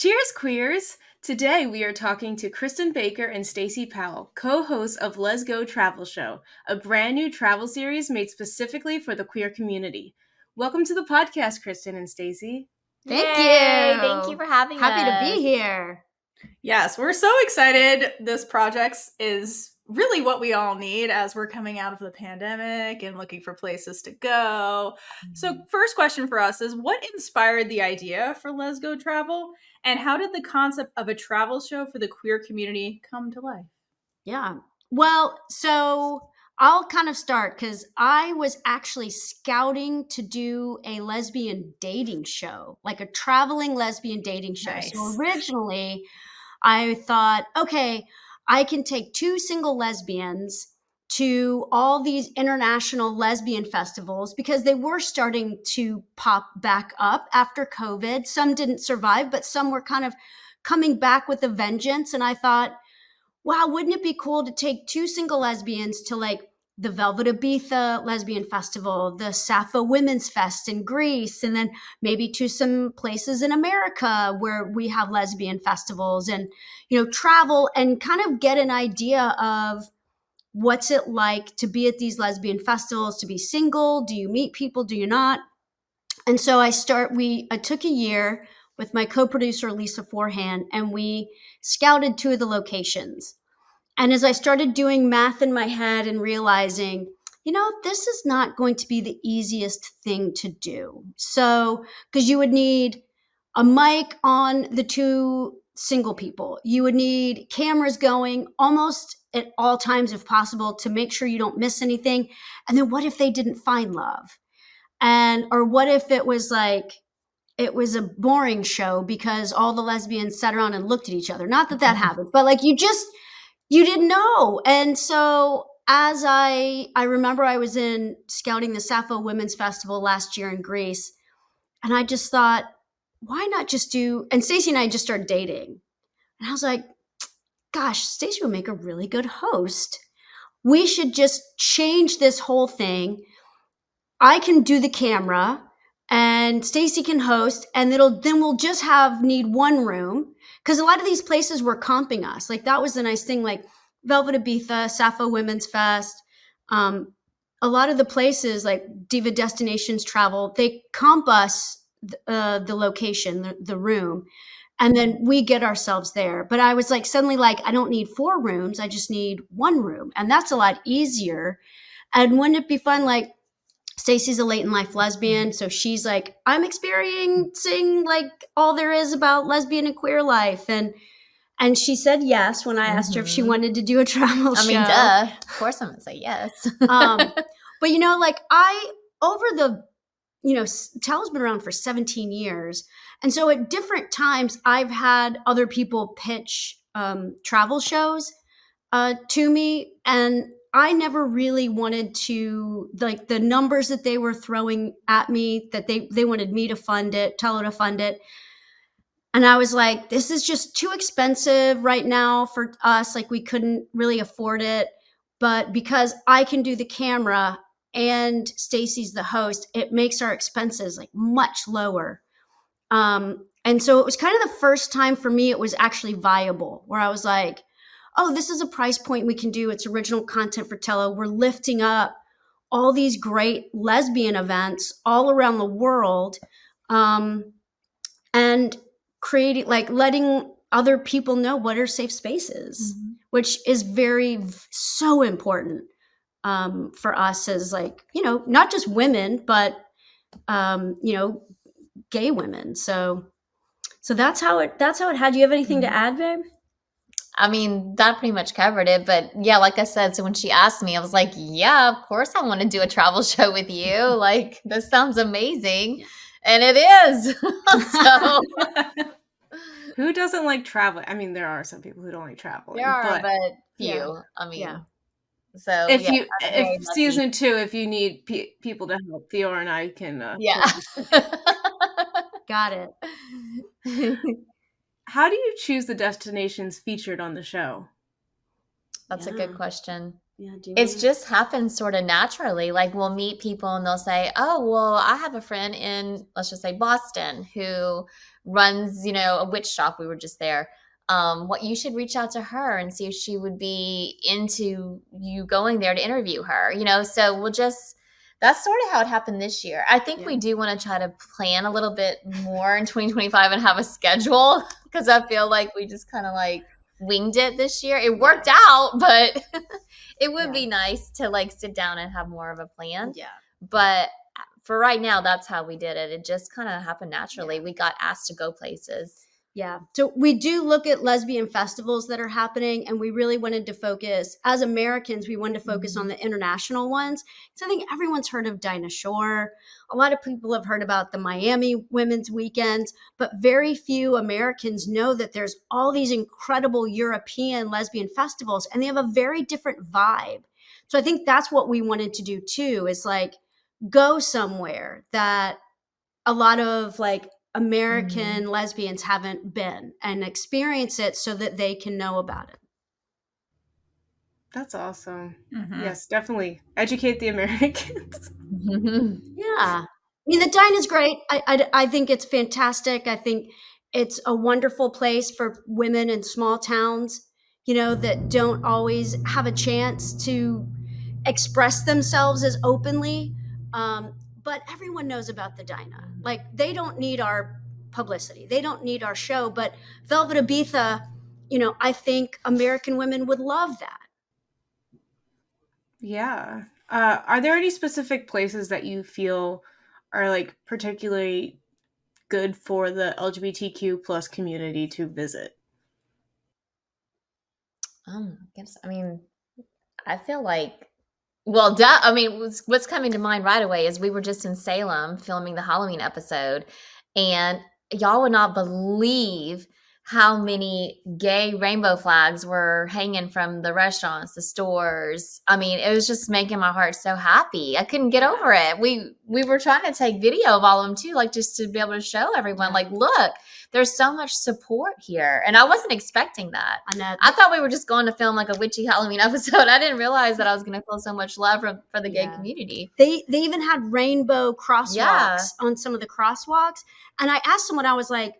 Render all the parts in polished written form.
Cheers, queers! Today we are talking to Christin Baker and Stacey Powell, co-hosts of Lez Travel Show, a brand new travel series made specifically for the queer community. Welcome to the podcast, Christin and Stacey. Thank Yay! you. Thank you for having us. Happy to be here. Yes, we're so excited. This project is really what we all need as we're coming out of the pandemic and looking for places to go. So first question for us is, what inspired the idea for Lez Travel? And how did the concept of a travel show for the queer community come to life? Yeah. Well, so I'll kind of start because I was actually scouting to do a lesbian dating show, like a traveling lesbian dating show. Nice. So originally I thought, okay, I can take two single lesbians to all these international lesbian festivals because they were starting to pop back up after COVID. Some didn't survive, but some were kind of coming back with a vengeance. And I thought, wow, wouldn't it be cool to take two single lesbians to like the Velvet Ibiza Lesbian Festival, the Sappho Women's Fest in Greece, and then maybe to some places in America where we have lesbian festivals and, travel and kind of get an idea of what's it like to be at these lesbian festivals, to be single. Do you meet people? Do you not? And so I took a year with my co-producer, Lisa Forehand, and we scouted two of the locations. And as I started doing math in my head and realizing, this is not going to be the easiest thing to do. So, because you would need a mic on the two single people, you would need cameras going almost at all times if possible to make sure you don't miss anything. And then what if they didn't find love? Or what if it was a boring show because all the lesbians sat around and looked at each other? Not that happened, but like you didn't know. And so as I remember I was in scouting the Sappho Women's Festival last year in Greece, and I just thought, why not just and Stacey and I just started dating. And I was like, gosh, Stacey would make a really good host. We should just change this whole thing. I can do the camera and Stacey can host, and then we'll just need one room. Because a lot of these places were comping us. Like that was the nice thing, like Velvet Ibiza, Sappho Women's Fest. A lot of the places like Diva Destinations Travel, they comp us the location, the room, and then we get ourselves there. But I was like, suddenly like, I don't need 4 rooms. I just need 1 room. And that's a lot easier. And wouldn't it be fun? Like, Stacey's a late in life lesbian. So she's like, I'm experiencing like all there is about lesbian and queer life. And she said yes when I asked her if she wanted to do a travel show. I mean, duh. Of course I'm going to say yes. But Tello's been around for 17 years. And so at different times, I've had other people pitch travel shows to me. And I never really wanted to, like, the numbers that they were throwing at me, that they wanted me to fund it, Tello to fund it. And I was like, this is just too expensive right now for us. Like, we couldn't really afford it. But because I can do the camera and Stacey's the host, it makes our expenses like much lower. And so it was kind of the first time for me it was actually viable, where I was like, oh, this is a price point we can do. It's original content for Tello. We're lifting up all these great lesbian events all around the world, and creating, like, letting other people know what are safe spaces, which is so important for us as, like, not just women, but, gay women. So that's how it had. Do you have anything to add, babe? I mean, that pretty much covered it. But yeah, like I said, so when she asked me, I was like, yeah, of course I want to do a travel show with you. Like, this sounds amazing. And it is. So Who doesn't like traveling? I mean, there are some people who don't like traveling. There are, but few. Yeah. I mean, Yeah. So if season 2, if you need people to help, Theora and I can. Got it. How do you choose the destinations featured on the show? That's a good question. Yeah, do you It's wanna- just happened sort of naturally. Like we'll meet people and they'll say, "Oh, well, I have a friend in, let's just say Boston, who runs, a witch shop. We were just there. What you should reach out to her and see if she would be into you going there to interview her. So that's sort of how it happened this year. I think we do want to try to plan a little bit more in 2025 and have a schedule because I feel like we just kind of like winged it this year. It worked out, but it would be nice to like sit down and have more of a plan. Yeah. But for right now, that's how we did it. It just kind of happened naturally. We got asked to go places. Yeah. So we do look at lesbian festivals that are happening, and we really wanted to focus, as Americans, we wanted to focus on the international ones. So I think everyone's heard of Dinah Shore. A lot of people have heard about the Miami Women's Weekends, but very few Americans know that there's all these incredible European lesbian festivals, and they have a very different vibe. So I think that's what we wanted to do too, is like go somewhere that a lot of like American lesbians haven't been and experience it so that they can know about it. That's awesome. Mhm. Yes, definitely educate the Americans. Yeah. I mean, the Dine is great. I think it's fantastic. I think it's a wonderful place for women in small towns, that don't always have a chance to express themselves as openly. But everyone knows about the Dinah. Like, they don't need our publicity. They don't need our show. But Velvet Ibiza, I think American women would love that. Yeah. Are there any specific places that you feel are like particularly good for the LGBTQ plus community to visit? I feel like, well, what's coming to mind right away is we were just in Salem filming the Halloween episode, and y'all would not believe how many gay rainbow flags were hanging from the restaurants, the stores. I mean, it was just making my heart so happy. I couldn't get over it. We were trying to take video of all of them too, like just to be able to show everyone, like, look, there's so much support here. And I wasn't expecting that. I thought we were just going to film like a witchy Halloween episode. I didn't realize that I was going to feel so much love for the gay community. They even had rainbow crosswalks on some of the crosswalks. And I asked someone, I was like,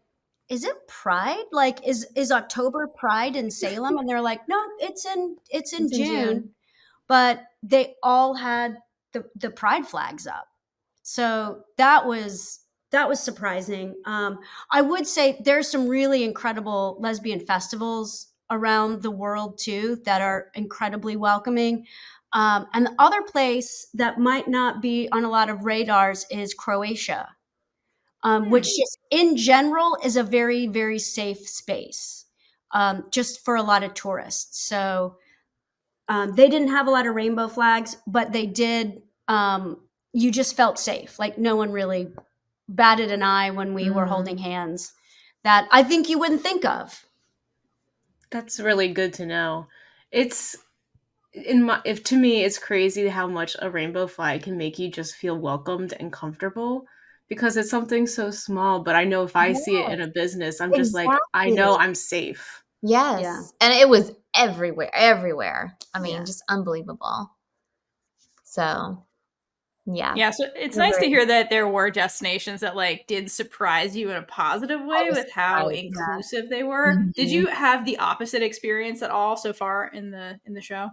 is it Pride? Like, is October Pride in Salem? And they're like, no, it's in June. But they all had the Pride flags up. So that was surprising. I would say there's some really incredible lesbian festivals around the world too that are incredibly welcoming. And the other place that might not be on a lot of radars is Croatia, which just in general is a very, very safe space, just for a lot of tourists. So they didn't have a lot of rainbow flags, but they did. You just felt safe. Like no one really batted an eye when we were holding hands, that I think you wouldn't think of. That's really good to know. It's to me, it's crazy how much a rainbow flag can make you just feel welcomed and comfortable because it's something so small. But I know if I see it in a business, I'm just like, I know I'm safe. Yes. Yeah. And it was everywhere. I mean, just unbelievable. So, yeah. Yeah, so it's nice to hear that there were destinations that like did surprise you in a positive way with how inclusive they were. Did you have the opposite experience at all so far in the show?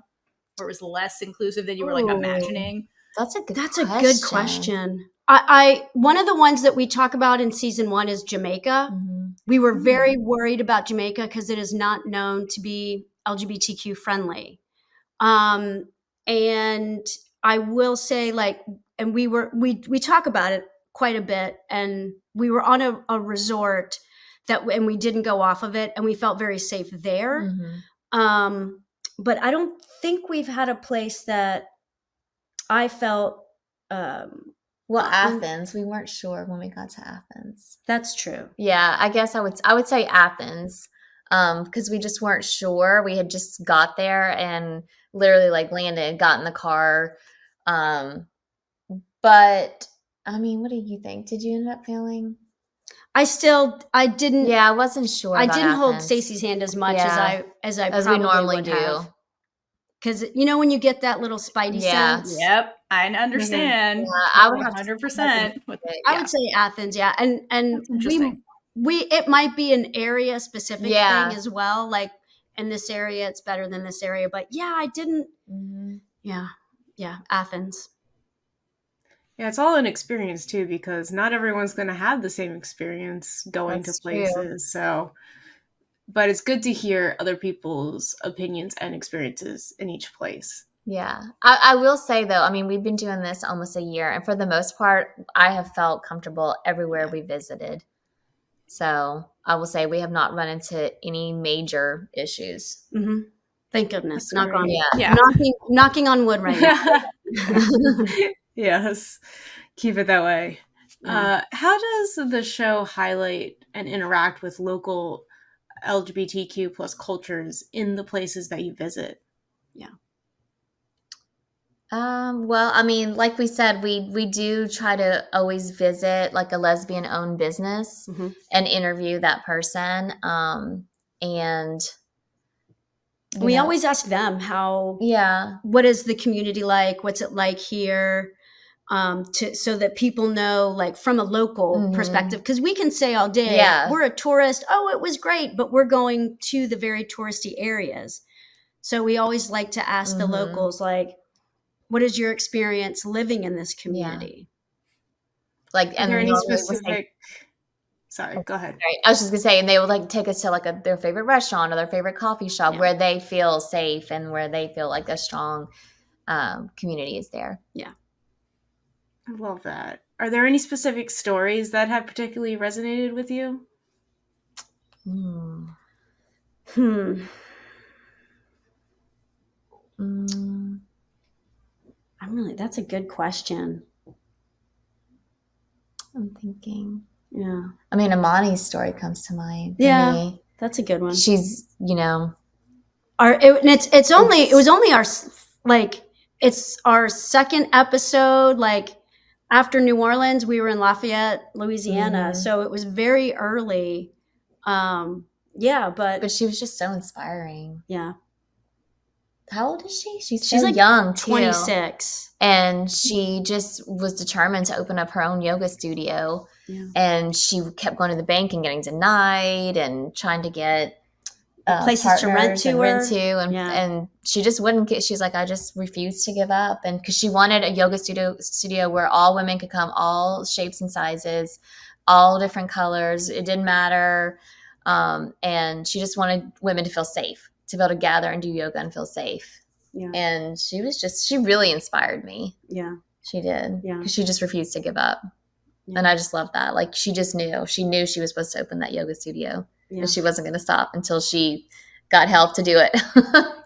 Or it was less inclusive than you were like imagining? That's a good question. I one of the ones that we talk about in season 1 is Jamaica. We were very worried about Jamaica because it is not known to be LGBTQ friendly. And I will say, like, and we talk about it quite a bit, and we were on a resort and we didn't go off of it, and we felt very safe there. But I don't think we've had a place that I felt. Athens. We weren't sure when we got to Athens. That's true. Yeah, I guess I would say Athens, because we just weren't sure. We had just got there and literally like landed, got in the car. But I mean, what do you think? Did you end up feeling? I didn't. Yeah, I wasn't sure. I didn't hold Stacey's hand as much as I we normally do. Because when you get that little spidey Yeah. sense. Yep, I understand. Yeah, I would have to 100%. I would say Athens, yeah, and That's interesting. we it might be an area specific Yeah. thing as well. Like in this area, it's better than this area, but yeah, I didn't. Yeah, Athens. Yeah, it's all an experience too, because not everyone's going to have the same experience going That's to places. So, but it's good to hear other people's opinions and experiences in each place. Yeah. I will say though, I mean, we've been doing this almost a year, and for the most part, I have felt comfortable everywhere we visited. So I will say we have not run into any major issues. Mm-hmm. Thank goodness. That's great. Yeah. Knocking on wood right now. Yes, keep it that way. Yeah. How does the show highlight and interact with local LGBTQ plus cultures in the places that you visit? Yeah. Well, I mean, like we said, we do try to always visit like a lesbian owned business Mhm. and interview that person. And We know, always ask them how. yeah, What is the community like? What's it like here? So that people know, like from a local perspective, because we can say all day, Yeah. we're a tourist. Oh, it was great, but we're going to the very touristy areas. So we always like to ask the locals, like, what is your experience living in this community? like, Are and there any normally we'll say- specific? Sorry, go ahead. Right. I was just gonna say, and they would like take us to like their favorite restaurant or their favorite coffee shop Yeah. where they feel safe and where they feel like a strong community is there. Yeah. I love that. Are there any specific stories that have particularly resonated with you? That's a good question. I'm thinking. Yeah. I mean, Amani's story comes to mind. Yeah. Me. That's a good one. She's, it was only our, like, it's our second episode, like after New Orleans, we were in Lafayette, Louisiana. So it was very early. But she was just so inspiring. Yeah. How old is she? She's She's so like young, too. 26. And she just was determined to open up her own yoga studio. Yeah. And she kept going to the bank and getting denied and trying to get places to rent to and she just wouldn't get. She's like, I just refused to give up, and because she wanted a yoga studio where all women could come, all shapes and sizes, all different colors. It didn't matter, and she just wanted women to feel safe, to be able to gather and do yoga and feel safe. Yeah. And she really inspired me. Yeah, she did. Yeah, because she just refused to give up. Yeah. And I just love that. Like, she just knew. She knew she was supposed to open that yoga studio. Yeah. And she wasn't going to stop until she got help to do it.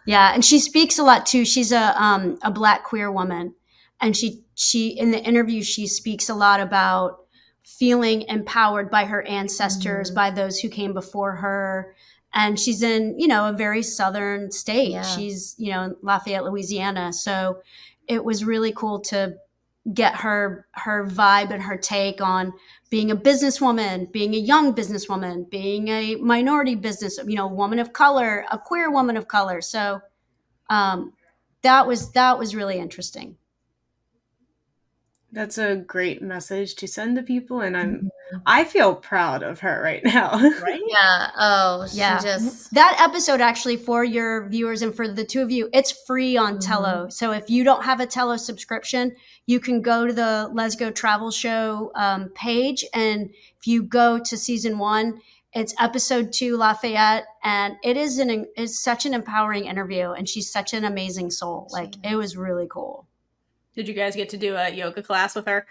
Yeah, and she speaks a lot too. She's a Black queer woman, and she in the interview she speaks a lot about feeling empowered by her ancestors, by those who came before her. And she's in, a very southern state. Yeah. She's, in Lafayette, Louisiana. So it was really cool to get her vibe and her take on being a businesswoman, being a young businesswoman, being a minority business, woman of color, a queer woman of color. So that was really interesting. That's a great message to send to people, and I feel proud of her right now. Right? Yeah. Oh, yeah. That episode, actually, for your viewers and for the two of you, it's free on Tello. So if you don't have a Tello subscription, you can go to the Lez Travel show page, and if you go to season 1, it's episode 2, Lafayette, and it's such an empowering interview, and she's such an amazing soul. Like, it was really cool. Did you guys get to do a yoga class with her?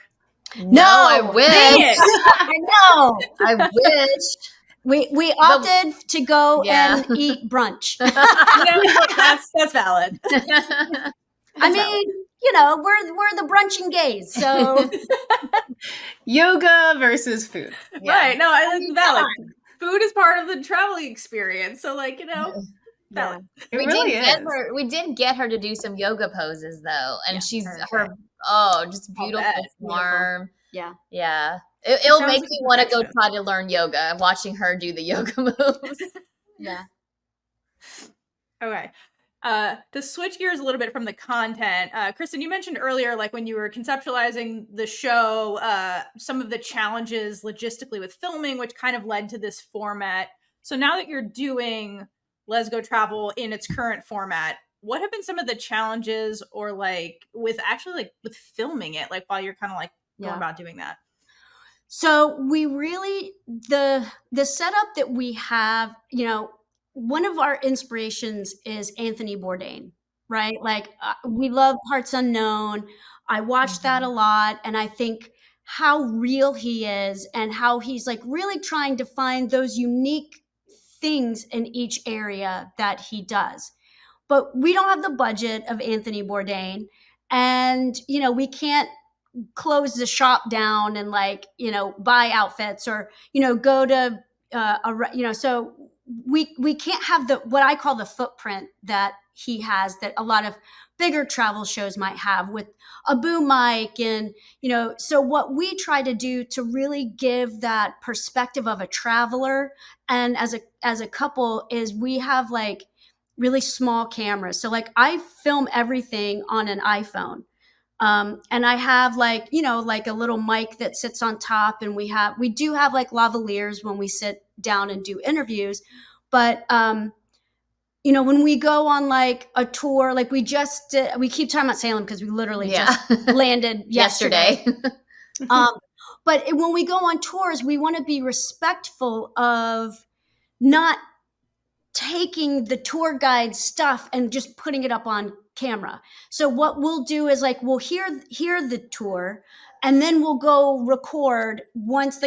No, I wish. I know. I wish. We opted to go and eat brunch. That's valid. I mean, we're the brunching gays, so yoga versus food. Yeah. Right. No, I think valid. Food is part of the traveling experience. So, like, valid. We did get her to do some yoga poses though, and she's just beautiful form. Yeah. Yeah. It'll make me want to go try to learn yoga, watching her do the yoga moves. Yeah. Okay. To switch gears a little bit from the content, Christin, you mentioned earlier, like when you were conceptualizing the show, some of the challenges logistically with filming, which kind of led to this format. So now that you're doing Lez Travel in its current format, what have been some of the challenges, or like with actually like with filming it, like while you're kind of like going about doing that? So we really, the setup that we have, you know, one of our inspirations is Anthony Bourdain, right? Like we love Parts Unknown. I watched that a lot, and I think how real he is and how he's like really trying to find those unique things in each area that he does. But we don't have the budget of Anthony Bourdain, and you know, we can't close the shop down and like, you know, buy outfits or, you know, go to you know, so we can't have the what I call the footprint that he has, that a lot of bigger travel shows might have, with a boom mic. And you know, so what we try to do to really give that perspective of a traveler and as a couple is we have like really small cameras. So like I film everything on an iPhone. And I have like, you know, like a little mic that sits on top, and we do have like lavaliers when we sit down and do interviews. But, you know, when we go on like a tour, like we keep talking about Salem because we literally just landed yesterday. But when we go on tours, we want to be respectful of not taking the tour guide stuff and just putting it up on camera. So what we'll do is like we'll hear the tour, and then we'll go record once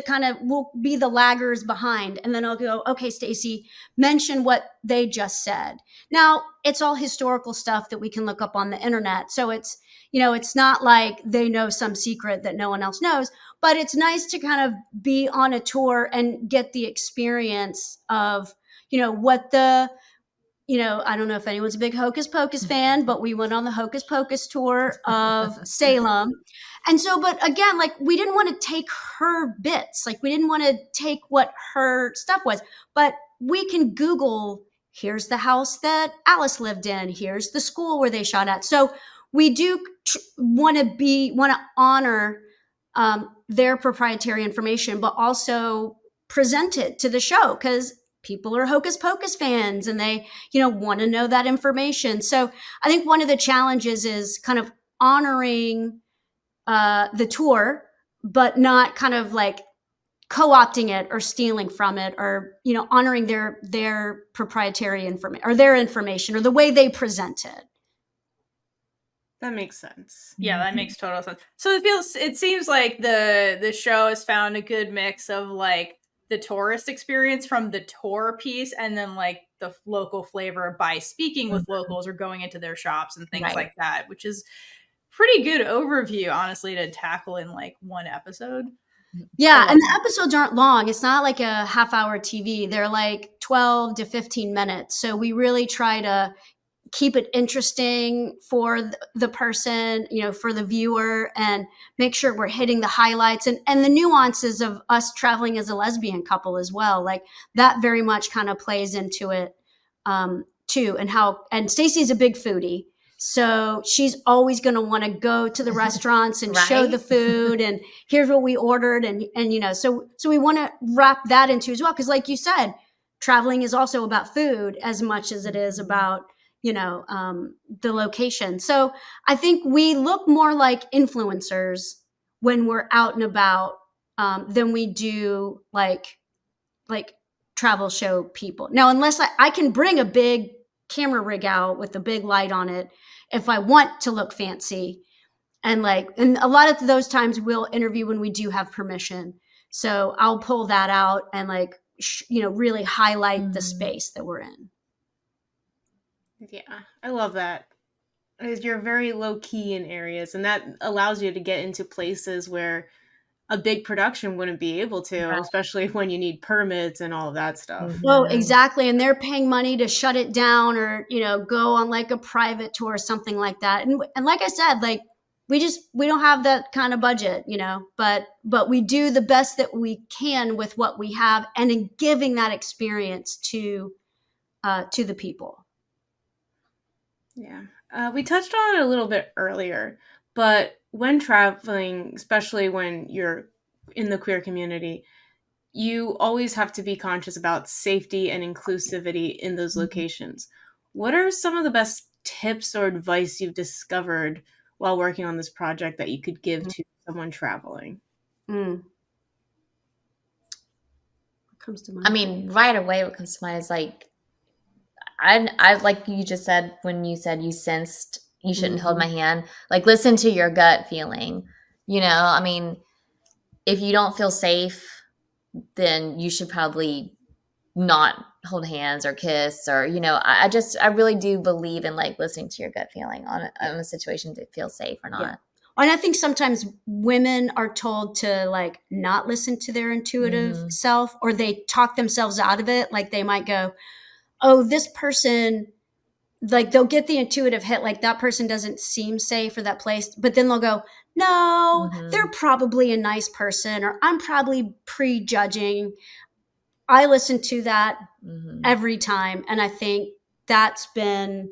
we'll be the laggers behind, and then I'll go, okay, Stacey, mention what they just said. Now it's all historical stuff that we can look up on the internet, so it's, you know, it's not like they know some secret that no one else knows, but it's nice to kind of be on a tour and get the experience of, you know, what the, you know, I don't know if anyone's a big Hocus Pocus fan, but we went on the Hocus Pocus tour of Salem. And so, but again, like we didn't want to take her bits, like we didn't want to take what her stuff was, but we can Google, here's the house that Alice lived in, here's the school where they shot at. So we do want to honor their proprietary information, but also present it to the show because people are Hocus Pocus fans and they, you know, want to know that information. So I think one of the challenges is kind of honoring the tour, but not kind of like co-opting it or stealing from it, or, you know, honoring their proprietary information or their information or the way they present it. That makes sense. Yeah, that makes total sense. So it seems like the show has found a good mix of like the tourist experience from the tour piece, and then like the local flavor by speaking with locals or going into their shops and things like that, which is pretty good overview, honestly, to tackle in like one episode. Yeah, and the episodes aren't long. It's not like a half-hour TV. They're like 12 to 15 minutes. So we really try to keep it interesting for the person, you know, for the viewer, and make sure we're hitting the highlights and the nuances of us traveling as a lesbian couple as well. Like that very much kind of plays into it too. And Stacey's a big foodie. So she's always going to want to go to the restaurants and show the food and here's what we ordered. And, you know, so we want to wrap that into as well. Cause like you said, traveling is also about food as much as it is about, you know, the location. So I think we look more like influencers when we're out and about than we do like travel show people. Now, unless I can bring a big camera rig out with a big light on it if I want to look fancy. And a lot of those times we'll interview when we do have permission. So I'll pull that out and you know, really highlight the space that we're in. Yeah, I love that. You're very low key in areas, and that allows you to get into places where a big production wouldn't be able to, especially when you need permits and all of that stuff. Oh, exactly. And they're paying money to shut it down or, you know, go on like a private tour or something like that. And like I said, like we don't have that kind of budget, you know, but we do the best that we can with what we have and in giving that experience to the people. Yeah. We touched on it a little bit earlier, but when traveling, especially when you're in the queer community, you always have to be conscious about safety and inclusivity in those locations. What are some of the best tips or advice you've discovered while working on this project that you could give to someone traveling? What comes to mind? I mean, right away, what comes to mind is like, I like you just said when you said you sensed you shouldn't hold my hand. Like, listen to your gut feeling. You know, I mean, if you don't feel safe, then you should probably not hold hands or kiss, or I really do believe in like listening to your gut feeling on a situation to feel safe or not. Yeah. And I think sometimes women are told to like not listen to their intuitive self, or they talk themselves out of it. Like they might go, oh, this person, like they'll get the intuitive hit, like that person doesn't seem safe for that place. But then they'll go, no, they're probably a nice person, or I'm probably prejudging. I listen to that every time. And I think that's been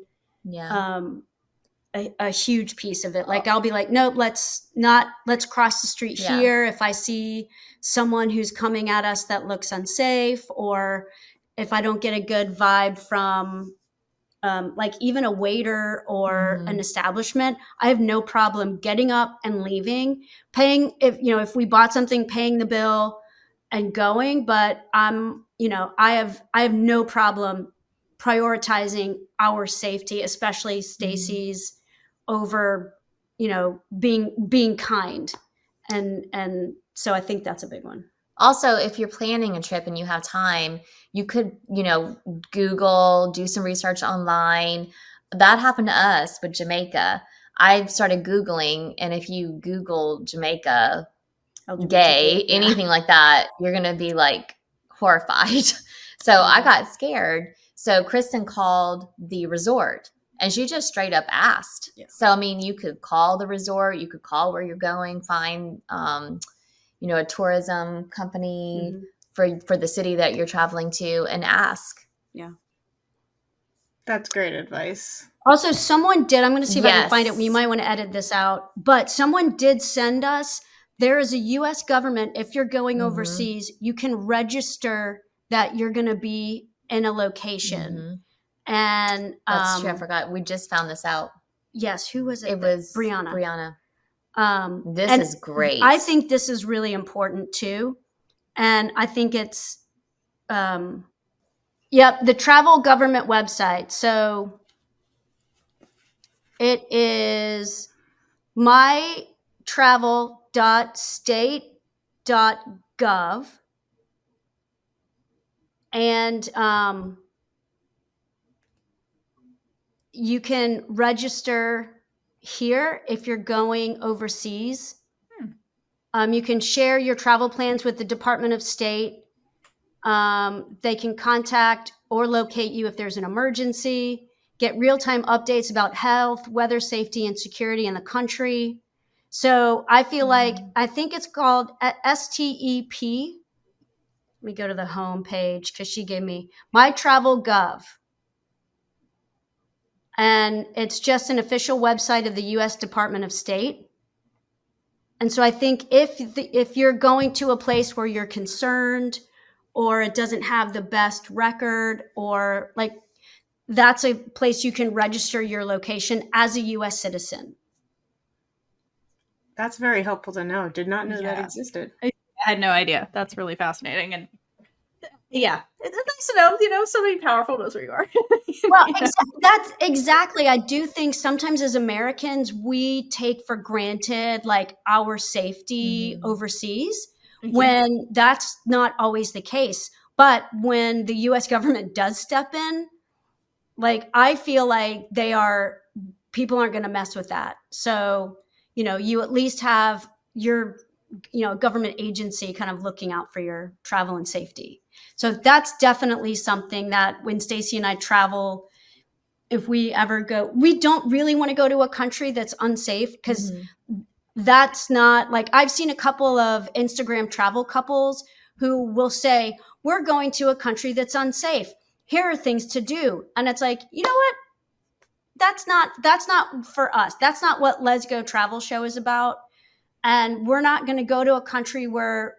a huge piece of it. Like I'll be like, nope, let's cross the street here. If I see someone who's coming at us that looks unsafe, or if I don't get a good vibe from like even a waiter or an establishment, I have no problem getting up and leaving, paying, if we bought something, paying the bill and going. But I have no problem prioritizing our safety, especially Stacey's, over, being kind. And so I think that's a big one. Also, if you're planning a trip and you have time, you could, Google, do some research online. That happened to us with Jamaica. I started Googling, and if you Google Jamaica, LGBTQ, gay, anything like that, you're going to be like horrified. So I got scared. So Christin called the resort, and she just straight up asked. Yeah. So, I mean, you could call the resort, you could call where you're going, find, a tourism company for the city that you're traveling to, and ask. Yeah. That's great advice. Also, someone did, I'm going to see if I can find it. We might want to edit this out, but someone did send us, there is a US government, if you're going overseas, you can register that you're going to be in a location. And that's true. I forgot. We just found this out. Yes. Who was it? It was Brianna. This is great. I think this is really important too. And I think it's, the travel government website. So it is mytravel.state.gov. And you can register here if you're going overseas. You can share your travel plans with the Department of State. They can contact or locate you if there's an emergency, get real-time updates about health, weather, safety, and security in the country. So I feel like, I think it's called STEP. Let me go to the home page because she gave me My Travel Gov. And it's just an official website of the U.S. Department of State. And so I think if you're going to a place where you're concerned, or it doesn't have the best record, or like, that's a place you can register your location as a U.S. citizen. That's very helpful to know. Did not know that existed. I had no idea. That's really fascinating. And yeah, it's nice to know, somebody powerful knows where you are. Well, that's exactly. I do think sometimes as Americans, we take for granted like our safety overseas, when that's not always the case. But when the U.S. government does step in, like, I feel like people aren't going to mess with that. So, you at least have your, government agency kind of looking out for your travel and safety. So that's definitely something that when Stacey and I travel, if we ever go, we don't really want to go to a country that's unsafe, because that's not like, I've seen a couple of Instagram travel couples who will say, we're going to a country that's unsafe. Here are things to do. And it's like, you know what? that's not for us. That's not what Let's Go Travel Show is about. And we're not going to go to a country where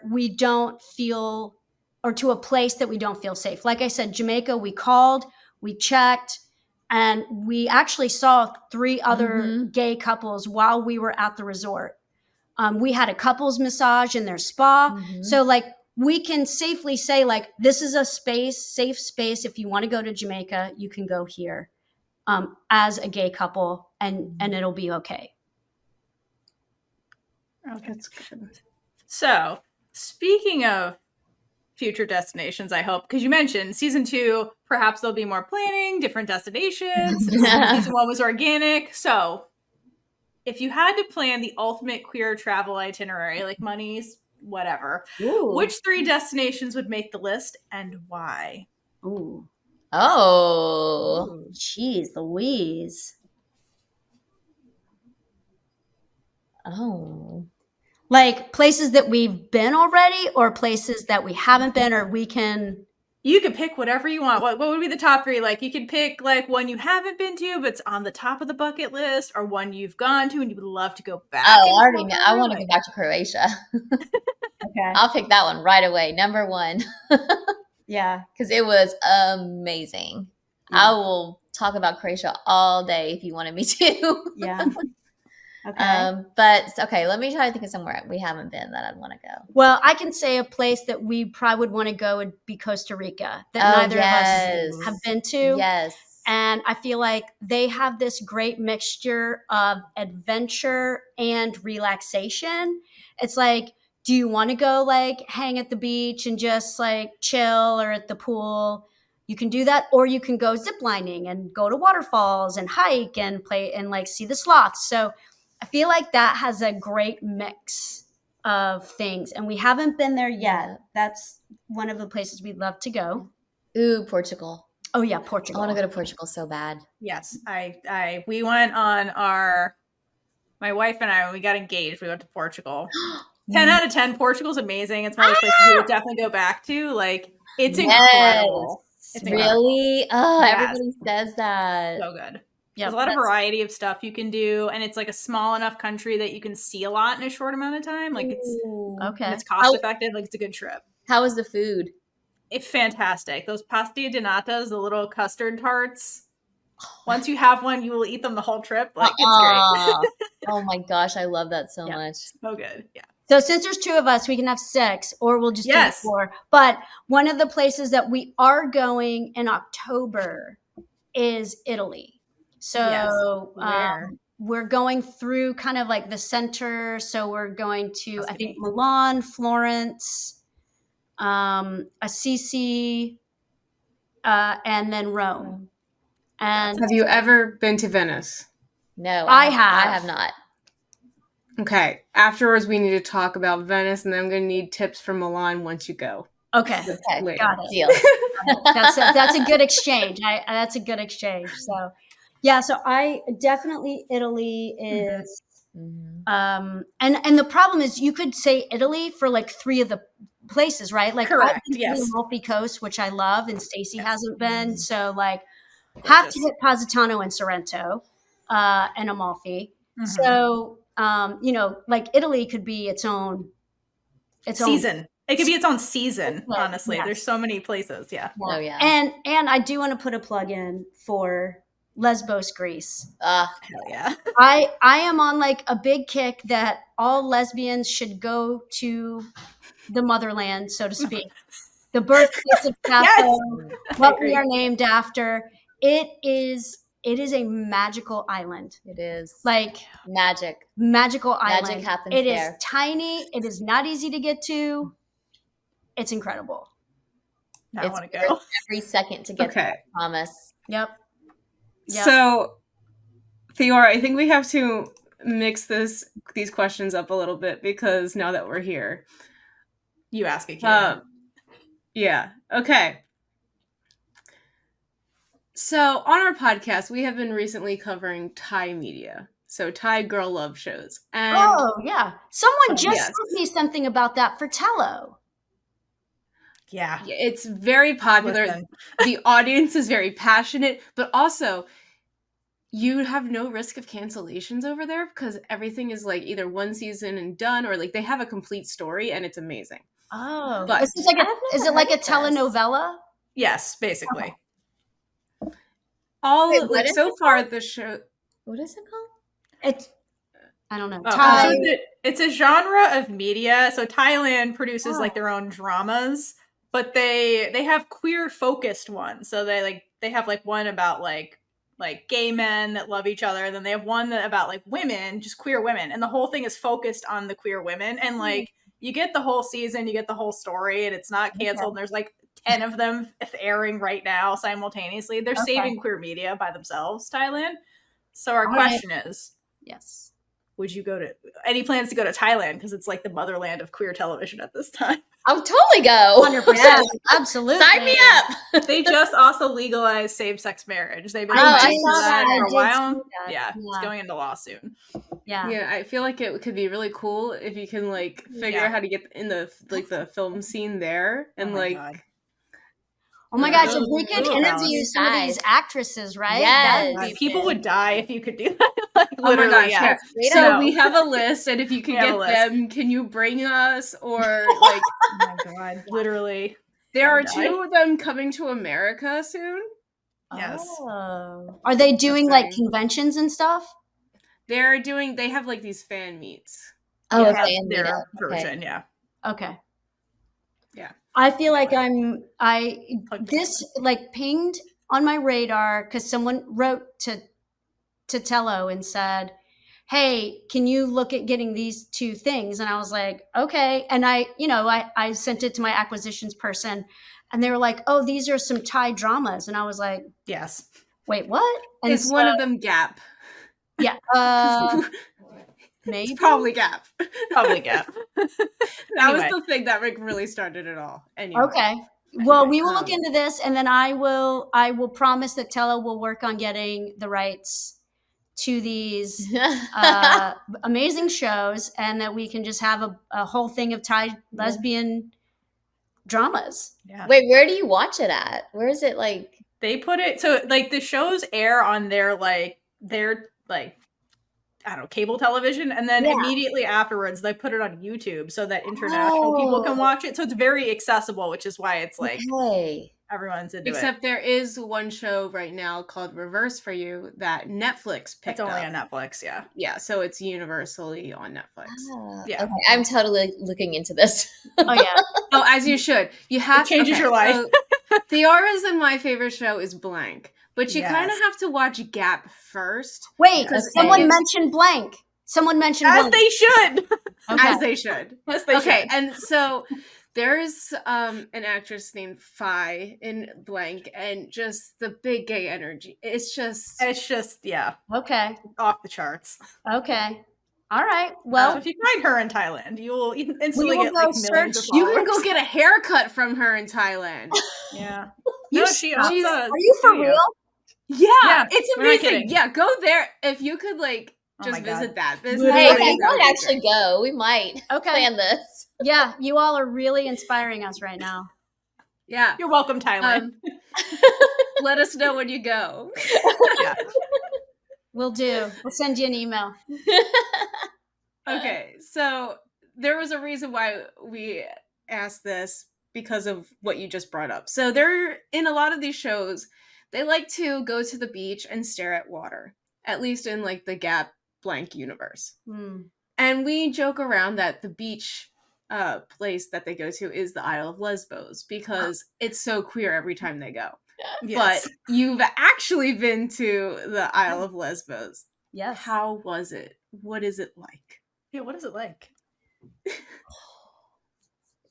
we don't feel, or to a place that we don't feel safe. Like I said, Jamaica, we called, we checked, and we actually saw 3 other gay couples while we were at the resort. We had a couples massage in their spa. So like, we can safely say, like, this is a safe space. If you want to go to Jamaica, you can go here as a gay couple, and it'll be okay. Okay, that's good. So, speaking of future destinations, I hope, because you mentioned season 2, perhaps there'll be more planning, different destinations. Season 1 was organic. So, if you had to plan the ultimate queer travel itinerary, like monies, whatever, which 3 destinations would make the list and why? Ooh. Oh. Jeez Louise. Oh. Like places that we've been already, or places that we haven't been, or we can... You could pick whatever you want. What would be the top 3? Like, you could pick like one you haven't been to, but it's on the top of the bucket list, or one you've gone to and you would love to go back. Oh, I already know. I want to go back to Croatia. Okay. I'll pick that one right away. Number 1. Yeah. Because it was amazing. I will talk about Croatia all day if you wanted me to. Yeah. Okay. But okay, let me try to think of somewhere we haven't been that I'd want to go. Well, I can say a place that we probably would want to go would be Costa Rica, that neither of us have been to. Yes. And I feel like they have this great mixture of adventure and relaxation. It's like, do you want to go like hang at the beach and just like chill, or at the pool? You can do that, or you can go ziplining and go to waterfalls and hike and play and like see the sloths. So I feel like that has a great mix of things, and we haven't been there yet. That's one of the places we'd love to go. Ooh, Portugal. Oh yeah, Portugal. I want to go to Portugal so bad. Yes, we went on my wife and I, when we got engaged, we went to Portugal. 10 out of 10. Portugal's amazing. It's one of those places we would definitely go back to. Like, it's incredible. It's incredible. Really? Oh, everybody says that. So good. Yeah, There's a lot of variety of stuff you can do, and it's like a small enough country that you can see a lot in a short amount of time. Like, it's okay. It's cost effective. Like, it's a good trip. How was the food? It's fantastic. Those pastillas de natas, the little custard tarts. Once you have one, you will eat them the whole trip. Like, it's great. Oh my gosh, I love that so much. So good. Yeah. So since there's 2 of us, we can have 6, or we'll just do 4. But one of the places that we are going in October is Italy. So we're going through kind of like the center. So we're going to, I think, Milan, Florence, Assisi, and then Rome. And have you ever been to Venice? No, I I have. have not. Okay. Afterwards, we need to talk about Venice, and then I'm going to need tips for Milan once you go. Okay. Later. Got it. Deal. That's a good exchange. That's a good exchange. So, yeah. So definitely Italy is, and the problem is you could say Italy for like 3 of the places, right? Like, correct. I've been to the Amalfi Coast, which I love, and Stacey hasn't been. So like, gorgeous. Have to hit Positano and Sorrento, and Amalfi. So, like Italy could be its own season. It could be its own season, honestly. Yes. There's so many places. Yeah. Oh yeah. And I do want to put a plug in for Lesbos, Greece. Hell yeah. I am on like a big kick that all lesbians should go to the motherland, so to speak. The birthplace of Sappho, what we are named after. It is a magical island. It is. Like magical island. Magic happens It there. is tiny. It is not easy to get to. It's incredible. I want to go every second to get there, I promise. Yep. So, Theora, I think we have to mix these questions up a little bit, because now that we're here, you ask it. Yeah. Okay. So on our podcast, we have been recently covering Thai media. So Thai girl love shows. And someone just sent me something about that for Tello. Yeah. It's very popular. The audience is very passionate, but also you have no risk of cancellations over there because everything is like either one season and done, or like they have a complete story and it's amazing. Oh, But is it like I've is never it like heard a of this. telenovela? Yes, basically. all Wait, what like is so it far called? the show. What is it called? It's I don't know. Oh, Thai. so it's a genre of media. So Thailand produces Oh. like their own dramas, but they have queer focused ones. So they have like one about like gay men that love each other. Then they have one that about like women, just queer women, and the whole thing is focused on the queer women. And like you get the whole season, you get the whole story, and it's not canceled. And there's like 10 of them airing right now simultaneously. They're saving queer media by themselves, Thailand. So our question is, Yes. would you go to any plans to go to Thailand? Because it's like the motherland of queer television at this time. I'll totally go. 100%. Absolutely. Sign me up. They just also legalized same-sex marriage. They've been I fighting saw for that that. for I a did while. see that. Yeah, it's going into law soon. Yeah. Yeah, I feel like it could be really cool if you can like figure out how to get in the like the film scene there and my like. God. Oh my gosh, Ooh, if we could ooh, interview Alice. some of these actresses, right? Yes. That'd be People cool. would die if you could do that. Like, Oh my literally, gosh, yeah. yeah. Straight So up. we have a list, and if you could We have a get list. them, can you bring us? Or like, Oh my God, literally. there are I'd die. 2 of them coming to America soon. Yes. Oh. Are they doing like right. conventions and stuff? They have like these fan meets. Oh, Yeah, okay. that's And their meetup. version, yeah. Okay. Yeah. I feel like Plug this like pinged on my radar because someone wrote to Tello and said, hey, can you look at getting these 2 things? And I was like, okay. And I sent it to my acquisitions person and they were like, oh, these are some Thai dramas. And I was like, Yes. wait, what? And Is one of them Gap? yeah, maybe It's probably Gap. Probably Gap. That was the thing that like really started it all. Anyway. Okay. Well, we will look into this, and then I will promise that Tello will work on getting the rights to these amazing shows, and that we can just have a whole thing of Thai lesbian dramas. Yeah. Wait, where do you watch it at? Where is it like? They put it so like the shows air on their I don't know, cable television, and then immediately afterwards they put it on YouTube so that international people can watch it. So it's very accessible, which is why it's like everyone's into Except there is one show right now called Reverse for You that Netflix picked up. It's only on Netflix, yeah. Yeah, so it's universally on Netflix. Yeah. Okay, I'm totally looking into this. Oh yeah. Oh, as you should. You have It changes your life. So Theora's and my favorite show is Blank, but you kind of Yes. have to watch Gap first. Wait, Because someone mentioned blank. Someone mentioned As blank. they should. As they should. As they Okay, should. and so there's an actress named Phi in Blank, and just the big gay energy. It's just Okay. off the charts. Okay. All right. Well, So if you find her in Thailand, you will instantly will get go like millions of search- you followers. can go get a haircut from her in Thailand. Yeah. You No, she owns a are you for studio. real? Yeah, it's we're not amazing. kidding. Yeah, go there if you could like Oh just my God. visit that business. Literally. Hey, Okay, we might actually go. We might Okay. plan this. Yeah, you all are really inspiring us right now. Yeah. You're welcome, Thailand. Let us know when you go. Yeah. We'll do. We'll send you an email. Okay, so there was a reason why we asked this because of what you just brought up. So they're in a lot of these shows, they like to go to the beach and stare at water, at least in like the Gap Blank universe. And we joke around that the beach place that they go to is the Isle of Lesbos because it's so queer every time they go. Yes. But you've actually been to the Isle of Lesbos. Yes. How was it? What is it like? Yeah, what is it like?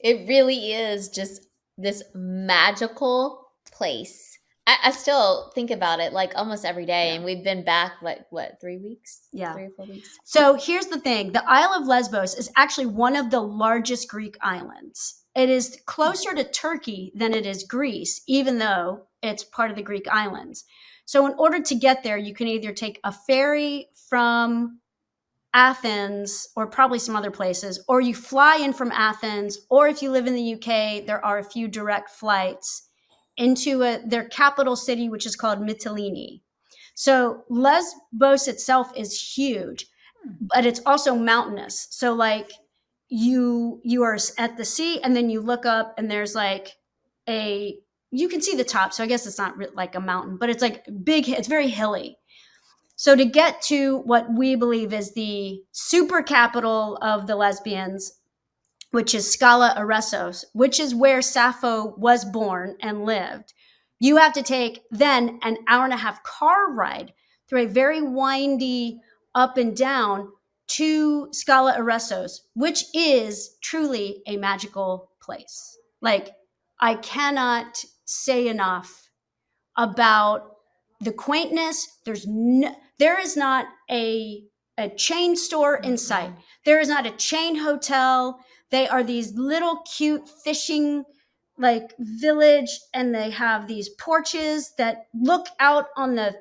It really is just this magical place. I still think about it like almost every day, and we've been back like what 3 weeks? Yeah. 3 or 4 weeks. So here's the thing. The Isle of Lesbos is actually one of the largest Greek islands. It is closer to Turkey than it is Greece, even though it's part of the Greek islands. So in order to get there, you can either take a ferry from Athens or probably some other places, or you fly in from Athens, or if you live in the UK, there are a few direct flights into their capital city, which is called Mytilene. So Lesbos itself is huge, but it's also mountainous. So like you are at the sea, and then you look up, and there's like you can see the top. So I guess it's not like a mountain, but it's like big. It's very hilly. So to get to what we believe is the super capital of the lesbians, which is Scala Arezzo, which is where Sappho was born and lived, you have to take then an hour and a half car ride through a very windy up and down to Scala Arezzo, which is truly a magical place. Like, I cannot say enough about the quaintness. There is not a chain store in sight. There is not a chain hotel. They are these little cute fishing like village, and they have these porches that look out on the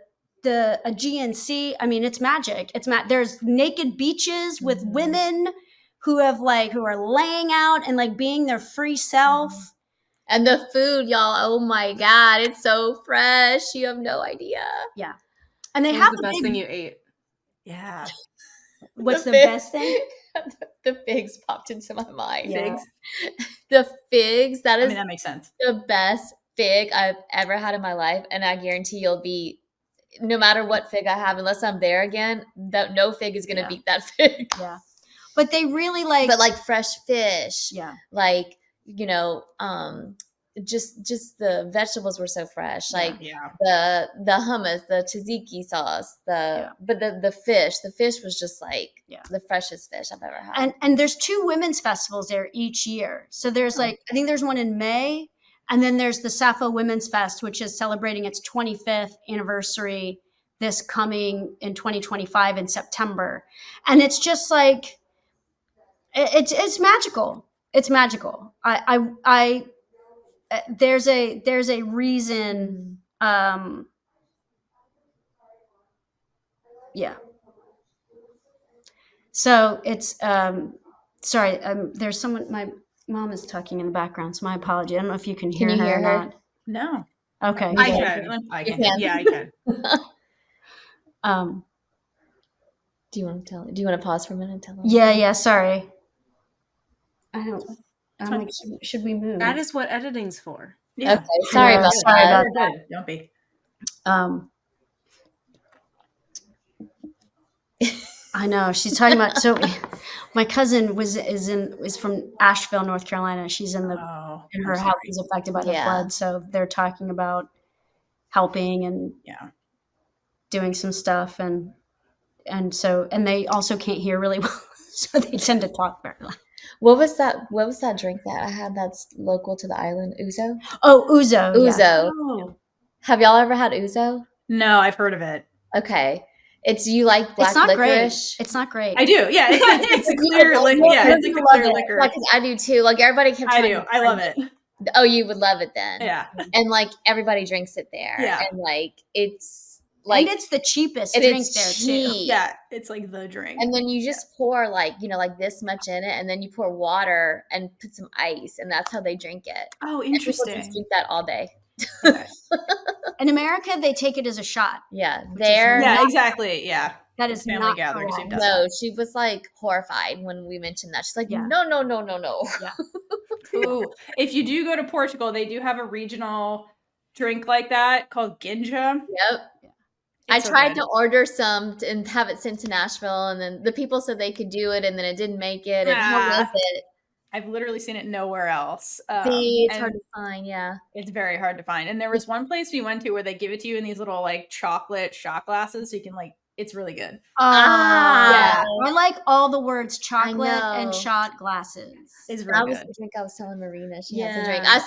Aegean Sea. I mean, it's magic. There's naked beaches with women who are laying out and like being their free self. And the food, y'all, oh my God, it's so fresh. You have no idea. Yeah. And they What have was the best thing you ate? Yeah. What's the fig- best thing? The figs popped into my mind. Yeah. The figs, that is that makes sense. the best fig I've ever had in my life. And I guarantee you'll be, no matter what fig I have, unless I'm there again, no fig is going to beat that fig. Yeah. But they really like. But like fresh fish. Yeah. Like, just the vegetables were so fresh. Like the hummus, the tzatziki sauce, but the fish was just like the freshest fish I've ever had. And there's 2 women's festivals there each year. So there's I think there's one in May, and then there's the Sappho Women's Fest, which is celebrating its 25th anniversary this coming in 2025 in September. And it's just like it's magical. It's magical. There's a reason. Yeah. So it's sorry. There's someone. My mom is talking in the background, so my apology. I don't know if you can hear her or not. No. Okay. I can. Yeah, I can. Do you want to pause for a minute and tell them? Yeah. Sorry. I don't. I'm like, should we move? That is what editing's for. Yeah. Okay. Sorry about that. Don't be. I know she's talking about. So, my cousin is from Asheville, North Carolina. She's in her house is affected by the flood. So they're talking about helping and doing some stuff, and they also can't hear really well, so they tend to talk very loud. What was that drink that I had that's local to the island? Ouzo? Oh, ouzo. Ouzo. Yeah. Oh. Have y'all ever had ouzo? No, I've heard of it. Okay. You like black it's not licorice? Great. It's not great. I do. Yeah, it's a clear liquor. Yeah, it's like a clear liquor. Yeah, I do too. Like everybody kept trying. I do. I love it. Oh, you would love it then. Yeah. And like everybody drinks it there. Yeah. And like it's like it's the cheapest drink there too. Yeah, it's like the drink. And then you just pour like this much in it, and then you pour water and put some ice, and that's how they drink it. Oh, interesting. And people just drink that all day. Okay. In America, they take it as a shot. Yeah, exactly. Yeah, that is family not gatherings. No, she was like horrified when we mentioned that. She's like, no. Yeah. Ooh, if you do go to Portugal, they do have a regional drink like that called ginja. Yep. I tried to order some and have it sent to Nashville, and then the people said they could do it, and then it didn't make it. And how was it? I've literally seen it nowhere else. See, it's hard to find. Yeah, it's very hard to find. And there was one place we went to where they give it to you in these little like chocolate shot glasses, so you can like. It's really good. Yeah. I like all the words chocolate and shot glasses. It's really that good. Was the drink I was telling Marina she has to drink. I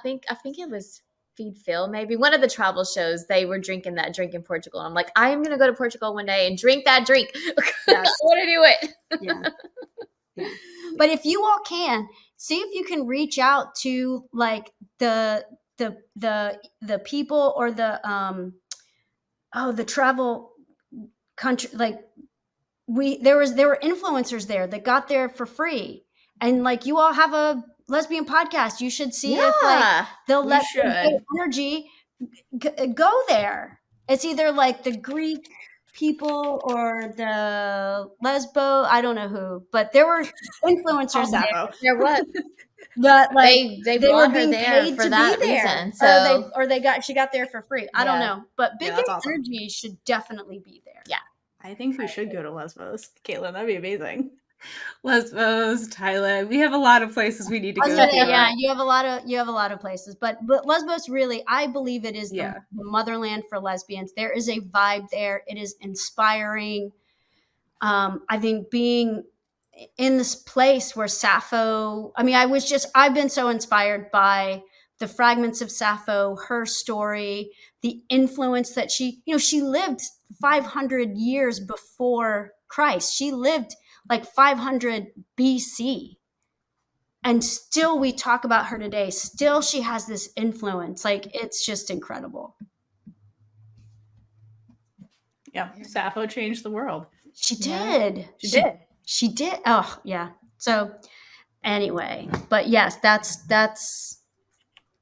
think it was Feed Phil, maybe one of the travel shows. They were drinking that drink in Portugal. I'm like, I'm gonna go to Portugal one day and drink that drink. I want to do it. Yeah. But if you all can, see if you can reach out to like the people or the travel country. Like there were influencers there that got there for free, and like you all have a lesbian podcast. You should see if like they'll let energy go there. It's either like the Greek people or the Lesbo. I don't know who, but there were influencers there. Sappho. There was. But like They they were brought her being there paid for to that be there, reason. So she got there for free. I don't Yeah. know, but Big Yeah, Gay that's awesome. Energy should definitely be there. Yeah. I think we should go to Lesbos. Kaitlynn, that'd be amazing. Lesbos, Thailand. We have a lot of places we need to I was go gonna to. say, yeah, you have a lot of places, but Lesbos really, I believe it is Yeah. the motherland for lesbians. There is a vibe there. It is inspiring. I think being in this place where Sappho, I mean, I've been so inspired by the fragments of Sappho, her story, the influence that she lived 500 years before Christ. She lived like 500 BC. And still we talk about her today. Still she has this influence. Like, it's just incredible. Yeah, Sappho changed the world. She Yeah. did. She did. She did. Oh, yeah. So anyway, but yes, that's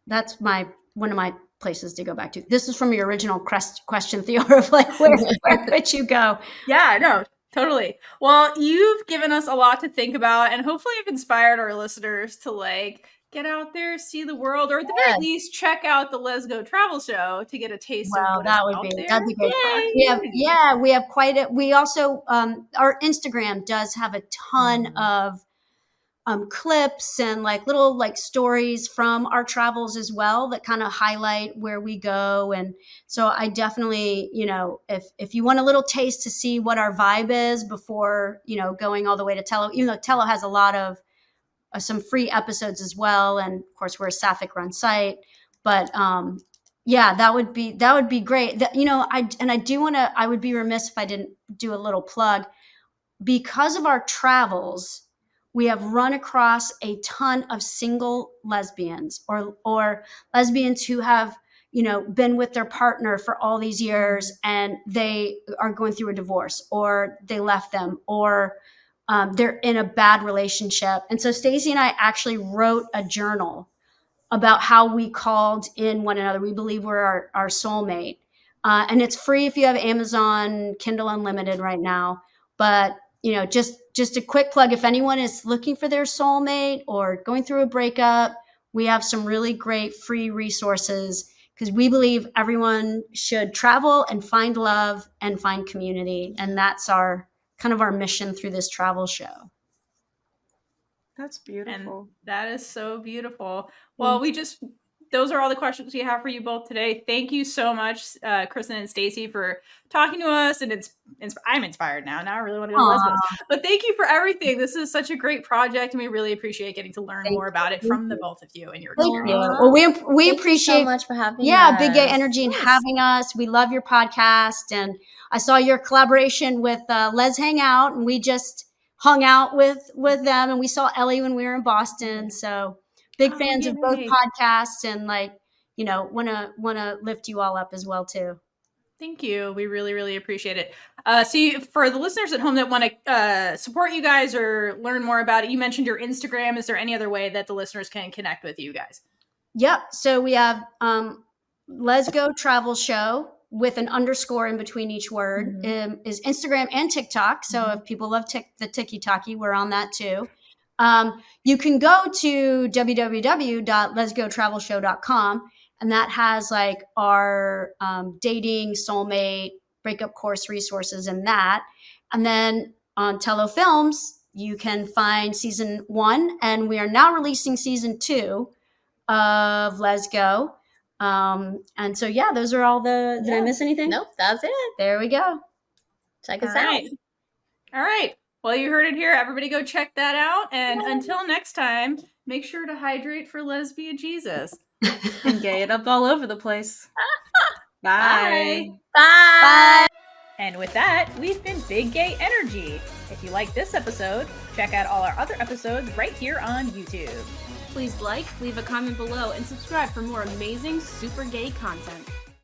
one of my places to go back to. This is from your original question, Theora, of like, where could you go? Yeah, no, totally. Well, you've given us a lot to think about, and hopefully you've inspired our listeners to like get out there, see the world, or at the very least check out the Lez Travel show to get a taste of what is out there. That'd be great. Yay! We have quite a, we also, our Instagram does have a ton of clips and like little like stories from our travels as well that kind of highlight where we go. And so I definitely, if you want a little taste to see what our vibe is before, going all the way to Tello, even though Tello has a lot of some free episodes as well. And of course we're a Sapphic run site, but yeah, that would be great. I would be remiss if I didn't do a little plug. Because of our travels, we have run across a ton of single lesbians or lesbians who have, been with their partner for all these years and they are going through a divorce or they left them or they're in a bad relationship. And so Stacey and I actually wrote a journal about how we called in one another. We believe we're our soulmate. And it's free if you have Amazon Kindle Unlimited right now. But just a quick plug, if anyone is looking for their soulmate or going through a breakup, we have some really great free resources because we believe everyone should travel and find love and find community. And that's our kind of our mission through this travel show. That's beautiful. And that is so beautiful. Well, those are all the questions we have for you both today. Thank you so much, Christin and Stacey, for talking to us. And I'm inspired now. Now I really want to go to Lesbos. But thank you for everything. This is such a great project, and we really appreciate getting to learn more about it from the both of you and your experience. Well, we appreciate so much for having us. Yeah, Big Gay Energy and having us. We love your podcast, and I saw your collaboration with Lez Hangout, and we just hung out with them, and we saw Ellie when we were in Boston. So big fans of both podcasts, and want to lift you all up as well too. Thank you. We really, really appreciate it. For the listeners at home that want to support you guys or learn more about it, you mentioned your Instagram. Is there any other way that the listeners can connect with you guys? Yep. So we have Lez Travel Show with an underscore in between each word is Instagram and TikTok. So if people love the TikTok, we're on that too. You can go to www.lezgotravelshow.com, and that has like our dating, soulmate, breakup course resources and that. And then on Tello Films, you can find season 1, and we are now releasing season 2 of Lez Go. And so, yeah, those are all did I miss anything? Nope, that's it. There we go. Check us out. All right. Well, you heard it here. Everybody go check that out. And until next time, make sure to hydrate for lesbian Jesus. And gay it up all over the place. Bye. Bye. And with that, we've been Big Gay Energy. If you like this episode, check out all our other episodes right here on YouTube. Please like, leave a comment below, and subscribe for more amazing super gay content.